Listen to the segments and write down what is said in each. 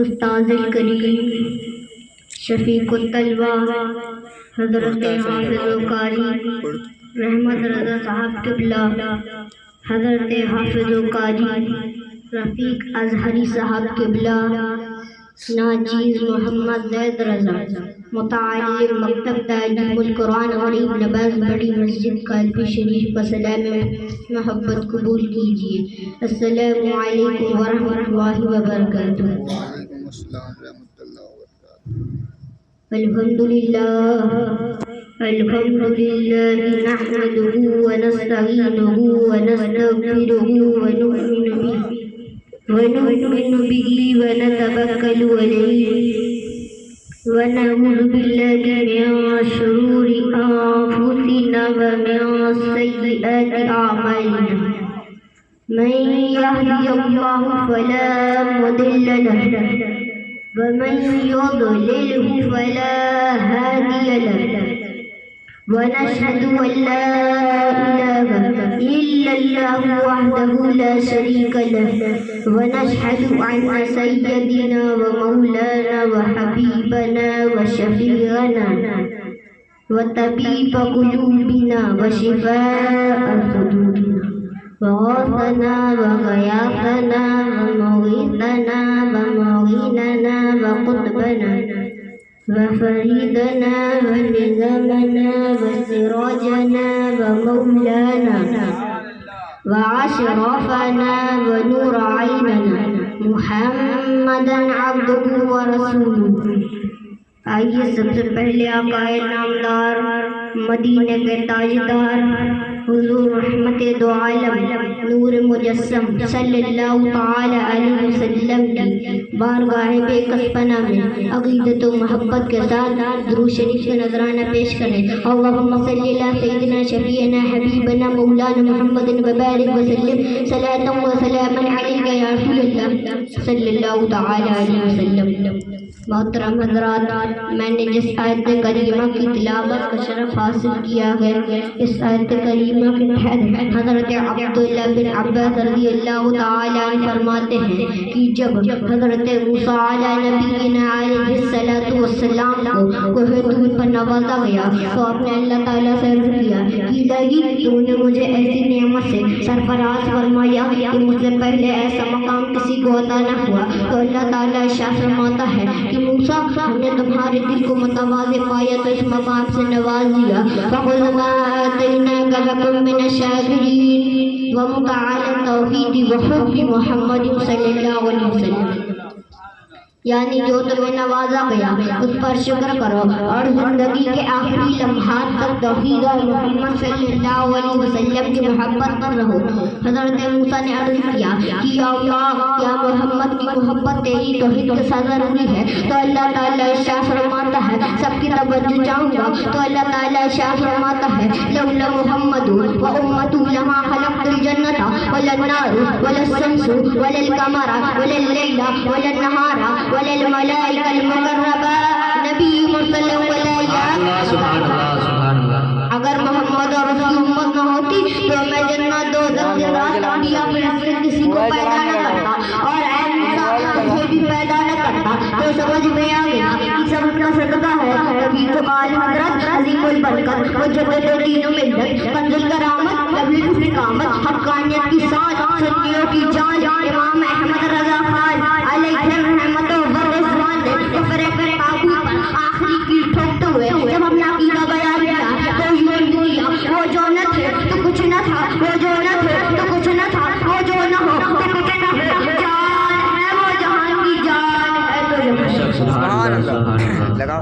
استاذ الکریم شفیق الطلبہ حضرت حافظ وقاری رحمت رضا صاحب قبلہ، حضرت حافظ وقاری رفیق اظہری صاحب قبلہ، ناچیز محمد زید رضا متعلم مکتب تعلیم القرآن غریب نواز بڑی مسجد قلبی شریف کا سلام محبت قبول کیجیے۔ السلام علیکم ورحمۃ اللہ وبرکاتہ۔ الحمد للہ نحمده ونستعینه ونستغفره ونؤمن به ونتوکل علیہ ونعوذ باللہ من شرور انفسنا ومن سیئات اعمالنا، من یهدی اللہ فلا مضل له ومن یضلل فلا هادی له، ونشهد أن لا إله إلا الله وحده لا شريك له، ونشهد أن سيدنا ومولانا وحبيبنا وشفيعنا وطبيب قلوبنا وشفاء صدورنا وغوثنا وغياثنا ومغيثنا ومعيننا وقطبنا وفريدنا ونظامنا وسراجنا ومولانا وأشرفنا ونور عيننا محمدا عبده ورسوله۔ آئیے سب سے پہلے آقا نامدار مدینہ کے تاجدار حضور رحمت دو عالم نور مجسم صلی اللہ تعالی علیہ وسلم کی بارگاہ بے کس پناہ میں عقیدت و محبت کے ساتھ درود شریف کا نذرانہ پیش کریں۔ اللہم صلی اللہ سیدنا شفیعنا حبیبنا مولانا محمد وبارک وسلم صلاۃ و سلاما علیک یا رسول اللہ صلی اللہ تعالی علیہ وسلم۔ محترم حضرات، میں نے جس آیت کریمہ کی تلاوت کا شرف حاصل کیا ہے، اس آیت کریمہ کے تحت حضرت عبداللہ بن عباس رضی اللہ تعالی عنہ فرماتے ہیں کہ جب حضرت موسیٰ علیہ نبینا علیہ السلام کو کوہ پر نوازا گیا تو آپ نے اللہ تعالیٰ سے عرض کیا کہ الہی تو نے مجھے ایسی نعمت سے سرفراز فرمایا کہ مجھ سے پہلے ایسا مقام کسی کو عطا نہ ہوا۔ تو اللہ تعالیٰ ارشاد فرماتا ہے کہ موسیٰ ہم نے تمہارے دل کو متواضع پایا تو اس مقام سے نواز دیا۔ فَخُذْ مَا آتَيْنَاكَ فَكُن مِّنَ الشَّاكِرِينَ وَمُتَعَالَى التَّوْحِيدِ وَحُبِّ محمد صلی اللہ علیہ وسلم، یعنی جو تمہیں نوازا گیا اس پر شکر کرو اور زندگی کے آخری لمحات تک توحید اور محمد صلی اللہ علیہ وسلم کی محبت پر رہو۔ حضرت موسیٰ نے عرض کیا کہ یا اللہ، یا محمد کی محبت تیری توحید کے ساتھ ضروری ہے۔ تو اللہ تعالیٰ ارشاد فرماتا ہے، سب کی توجہ چاہوں گا، تو اللہ تعالیٰ ارشاد فرماتا ہے لولا محمد و امتہ لما خلقت الجنۃ ولا النار ولا الشمس ولا القمر ولا اللیل ولا النہار ولا الملائکہ المقربہ نبی مرسل سبحان اللہ۔ اگر محمد اور اس کی امت نہ ہوتی تو میں جنت دوزخ یا پھر کسی کو پیدا نہ کرتا اور اے موسیٰ مجھے بھی پیدا نہ کرتا۔ تو سمجھ میں آ گیا کہ سب کا صدقہ ہے تبھی تو آل حضرت عظیم البرکت مجدد دین و ملت کنز الکرامت تبلیغ استقامت حقانیت کی سانس سنیوں کی جان امام احمد رضا خان علیہ رحمت و رضوان نے کفر پر قابو پر آخری کی ٹھوکتے ہوئے جب ہم نے عقیدہ بیان کیا تو یہ دنیا وہ جو نہ تھے تو کچھ نہ تھا، وہ جو نہ تھے تو کچھ نہ تھا، وہ جو نہ ہو تو کچھ نہ ہو، جان ہے وہ جہان کی جان ہے تو سبحان اللہ۔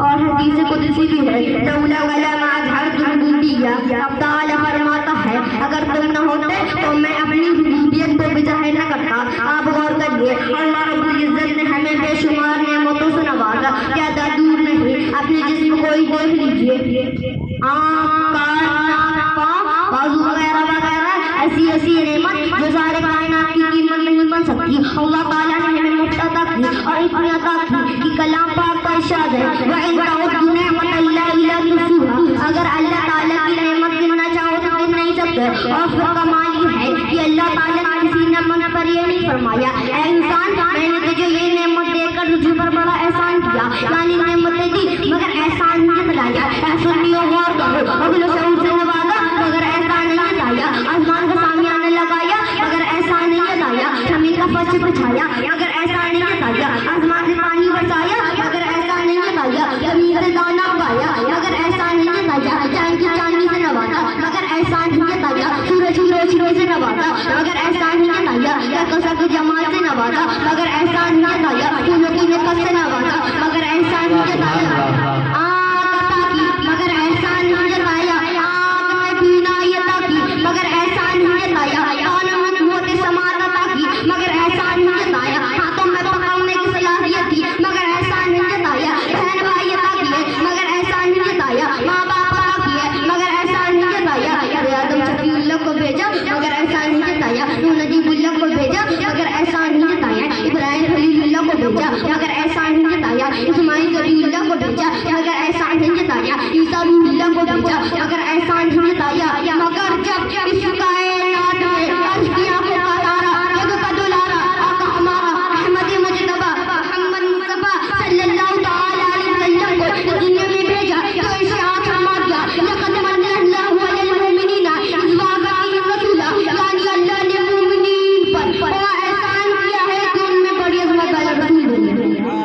اور حدیث قدسی بھی ہے لولا ولا ما اظہرت ربوبیہ، اب تعالیٰ فرماتا ہے اگر تم نہ ہوتے تو میں اپنی ربوبیت کو بھی ظاہر نہ کرتا۔ آپ غور کریے، اللہ رب العزت نے ہمیں بے شمار نعمتوں سے نوازا، کیا دور نہیں؟ اپنے جسم کو ہی دیکھ لیجیے، آنکھ، کان، پاؤں، بازو وغیرہ وغیرہ ایسی ایسی نعمت جو سارے کائنات کی قیمت نہیں بن سکتی۔ اللہ تعالیٰ نے ہمیں مفت عطا کی اور اتنی عطا کی کہ کلام پاک کا ارشاد ہے وَإِن تَعُدُّوا نِعْمَتَ اللَّهِ لَا تُحْصُوهَا، اگر اللہ تعالیٰ کی نعمت گننا چاہو تو گن نہیں سکتے۔ اور اس کا کمال یہ ہے کہ اللہ تعالیٰ نے کسی نعمت پر یہ نہیں فرمایا اے انسان میں نے جتایا مگر ایسا نہیں جتایا آسمان سے پانی برسایا مگر ایسا نہیں جتایا زمین سے دانا اگایا مگر ایسا نہیں جتایا چاند کی چاندنی سے نوازا مگر ایسا نہیں جتایا سورج کی روشنی سے نوازا مگر ایسا نہیں جتایا کثرت جمال سے نوازا مگر ایسا نہیں جتایا پھولوں کی نکت سے نوازا مگر ایسا نہیں جتایا مگر ایسا نہیں جتایا آگ میں پینا عطا کی مگر ایسا نہیں جتایا کانوں میں قوت سماعت عطا کی مگر ایسا نہیں جتایا ہاتھوں میں پکڑنے کی صلاحیت تھی مگر ایسا نہیں جتایا بہن بھائی عطا کیے مگر ایسا نہیں جتایا ماں باپ عطا کیے مگر ایسا نہیں جتایا آدم شفیع اللہ کو بھیجا مگر ایسا نہیں جتایا نجیب اللہ کو بھیجا مگر ایسا نہیں جتایا ابراہیم خلیل اللہ کو بھیجا مگر ایسا نہیں جتایا اسماعیل ذبیح اللہ کو بھیجا مگر ایسا نہیں جتایا عیسیٰ روح اللہ کو بھیجا مگر ایسا نہیں جتایا مگر جب اس کائنات میں عرش کی آنکھوں کا تارا جگ کا دلارا آقا ہمارا احمد مجتبی محمد مصطفیٰ صلی اللہ تعالی علیہ وسلم کو دنیا میں بھیجا تو اسے آنکھ فرما دیا لقد من اللہ علی المؤمنین اذ بعث فیہم رسولا یعنی اللہ نے مومنین پر بڑا احسان کیا ہے کہ ان میں بڑی عظمت والا رسول بھیجا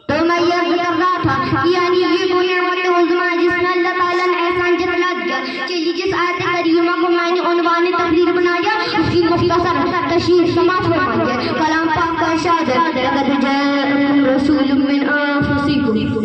تو میں یہ کر رہا تھا یعنی یہ وہ نعمت عظمیٰ جس میں اللہ تعالیٰ نے احسان جتلا دیا چلیے جس آیت کریمہ کو میں نے عنوان تقریر بنایا اس کی مختصر تشریح سماعت فرمائیے کلام پاک کا ارشاد ہے لقد جاءکم رسول من انفسکم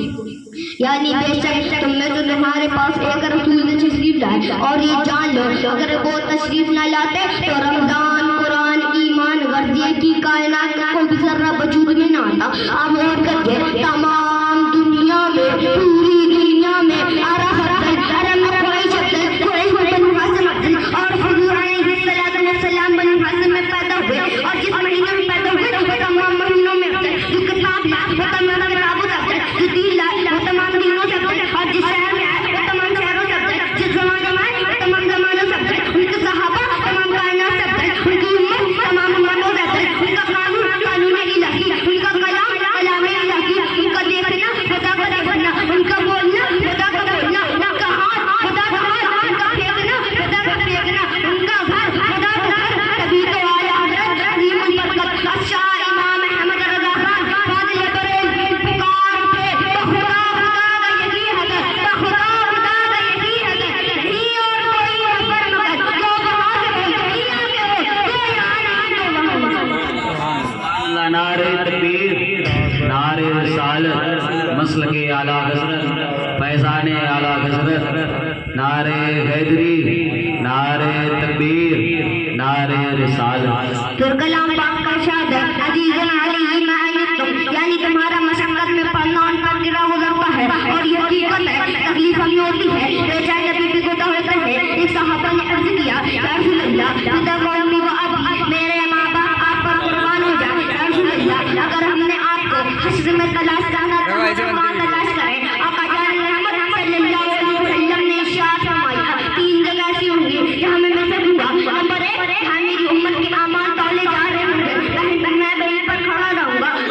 یعنی بے شک تم میں تو تمہارے پاس ایک رسول نے تشریف لائے اور یہ جان لو اگر وہ تشریف نہ لاتے تو رمضان قرآن ایمان غرضیے کی کائنات کا کوئی بھی ذرہ وجود میں نہ آتا آپ اور کر کے تمام دنیا میں پوری دنیا میں عرب حرم قریش بنو ہاشم اور حضور علیہ الصلوۃ والسلام بنو ہاشم میں پیدا ہوئے اور جس مہینے میں پیدا ہوئے وہ تمام مہینوں میں جو کتاب لا وہ تمام کتابوں سے جو دین لا وہ تمام دینوں سے اور جس شہر میں آئے وہ تمام شہروں سے جس زمانے میں آئے وہ تمام زمانوں سے ان کے صحابہ تمام کائنات سے ان کی امت تمام امتوں سے ان کا قانون قانون الہی ان کا کلام کلام الہی ان کا دیکھنا خدا کا دیکھنا ان کا بولنا خدا کا بولنا ان کا ہاتھ خدا کا ہاتھ ان کا پھینکنا خدا کا پھینکنا ان کا گھر خدا کا گھر کبھی تو آیا حضرت عظیم البرکت شاہ امام احمد رضا خان فاضل بریلوی پکار کے تو خدا کا یہی ہے تو خدا کا یہی ہے نہیں اور کوئی نفر مگر جو وہاں سے نہیں آگے ہو کوئی آنا اللہ نعرہ تکبیر نعرہ رسالت مسلک اعلیٰ حضرت فیضان اعلیٰ حضرت نعرہ حیدری نعرہ تکبیر نعرہ رسالت پھر کلام پاک کا ارشاد ہے عزیزن علیہ ما عنتم یعنی تمہارا مشقت میں پڑھنا ان پر گرا گزرتا ہے اور یہ حقیقت ہے تکلیف ہمیں ہوتی ہے بیچارے نبی بھی گزرتا ہوتا ہے ایک صحابہ نے عرض کیا یا رسول اللہ خدا قومی و اب میرے ماں باپ آپ پر قربان ہو جائے یا رسول اللہ اگر ہم نے آپ کو حشر میں تلاش کرنا تو ہم تلاش کریں آقا جان محمد صلی اللہ علیہ وسلم نے ارشاد فرمایا تین جگہ ایسی ہوں گی کہ ہمیں میں سے ہوا نمبر ایک میری امت کے اعمال تولے جا رہے ہوں گے میں وہیں پر کھڑا رہوں گا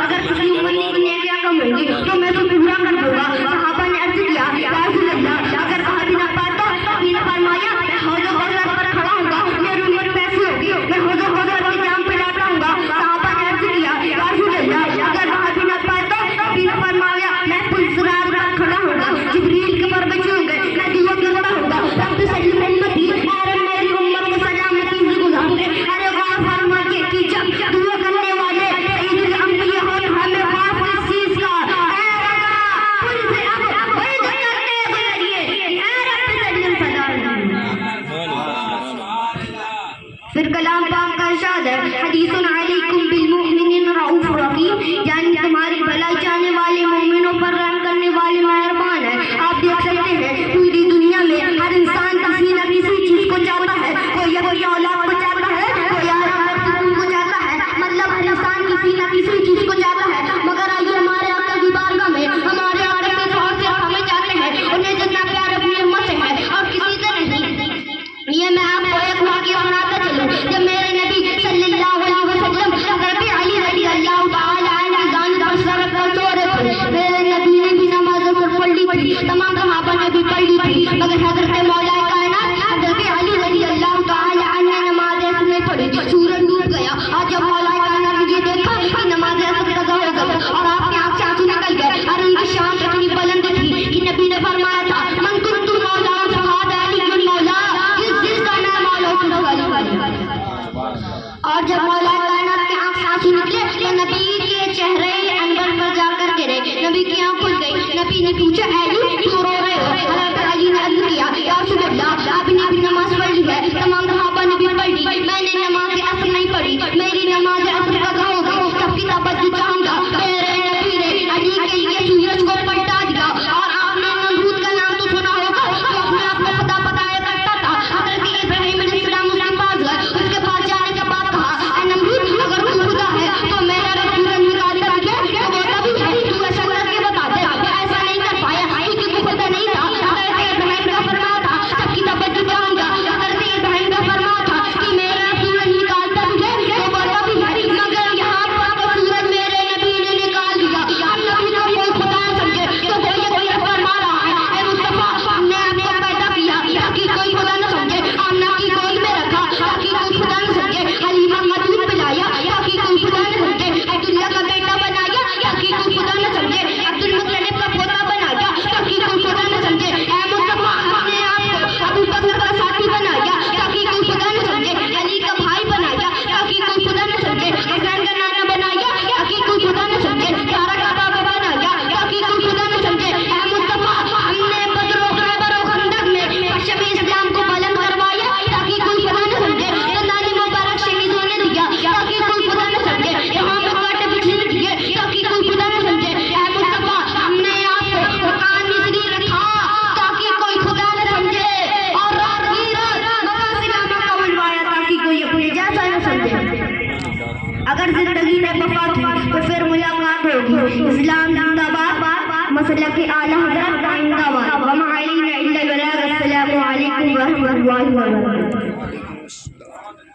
تو نبی کے چہرے انور پر جا کر گرے. نبی کی آنکھ کھل گئی. نبی نے پوچھا علی کیوں رو رہے ہو؟ حضرت علی نے عرض کیا یا رسول اللہ آپ نے بھی نماز پڑھ لی ہے، تمام صحابہ نے بھی پڑھ لی، میں نے نماز عصر نہیں پڑھی، میری نماز عصر قضا ہو گئی، سب کی توجہ چاہوں گا. میرے نبی نے علی کے لیے سورج کو پلٹا دیا. اور آپ نے نمرود کا نام تو سنا ہوگا جو اپنے آپ کو خدا بتایا کرتا تھا. حضرت ابراہیم علیہ السلام اس کے پاس گئے. اس کے پاس جانے کے بعد کہا اے نمرود اگر تو خدا ہے تو میرا رب سورج نکال کر دے. تو بولا بھی ہے تو ایسا کر کے بتا دے. وہ ایسا نہیں کر پایا کیونکہ وہ پتہ نہیں تھا. حضرت ابراہیم کا فرمان تھا سب کی توجہ چاہوں گا. حضرت ابراہیم کا فرمان تھا کہ میرا سورج نکالتا ہے. تو بولا بھی ہے مگر یہاں پر تو سورج میرے نبی نے نکال دیا. ہم نبی کو کوئی خدا نہ سمجھے تو وہ یہ فرما رہا ہے اے مصطفیٰ ہم نے آپ کو پیدا کیا تاکہ کوئی خدا نہ سمجھے. آمنہ کی گود میں رکھا تاکہ کوئی خدا نہ سمجھے. حلیمہ کا دودھ پلایا تاکہ کوئی خدا نہ سمجھے. عبداللہ کا بیٹا بنایا تاکہ کوئی خدا نہ سمجھے. عبدالمطلب کا پوتا بنایا تاکہ کوئی خدا نہ سمجھے. اے مصطفیٰ ہم نے آپ کو ابو بکر کا ساتھی بنایا تاکہ کوئی خدا نہ سمجھے. علی کا بھائی بنایا تاکہ کوئی خدا نہ سمجھے. حسین کا نانا بنایا تاکہ کوئی خدا نہ سمجھے. سارا کا بابا بنایا تاکہ کوئی خدا نہ سمجھے. اے مصطفیٰ ہم نے بدر و خیبر و خندق میں پرچم اسلام کو بلند کروایا تاکہ کوئی خدا نہ سمجھے. دندانی مبارک شہید ہونے دیا تاکہ کوئی خدا نہ سمجھے. یہاں پہ کاٹے بچھنے دیے تاکہ کوئی خدا نہ سمجھے. اے مصطفیٰ ہم نے آپ کو قرآن مصری رکھا تاکہ کوئی خدا نہ سمجھے. اور رات کی رات مکہ سے نامہ کا بلوایا تاکہ کوئی اپنے جیسا نہ سمجھے. اگر زندگی میں وفا تھی تو پھر ملاقات ہوگی. اسلام زندہ باد، مسلک اعلیٰ حضرت زندہ باد. وما علینا الا البلاغ. السلام علیکم ورحمۃ اللہ وبرکاتہ.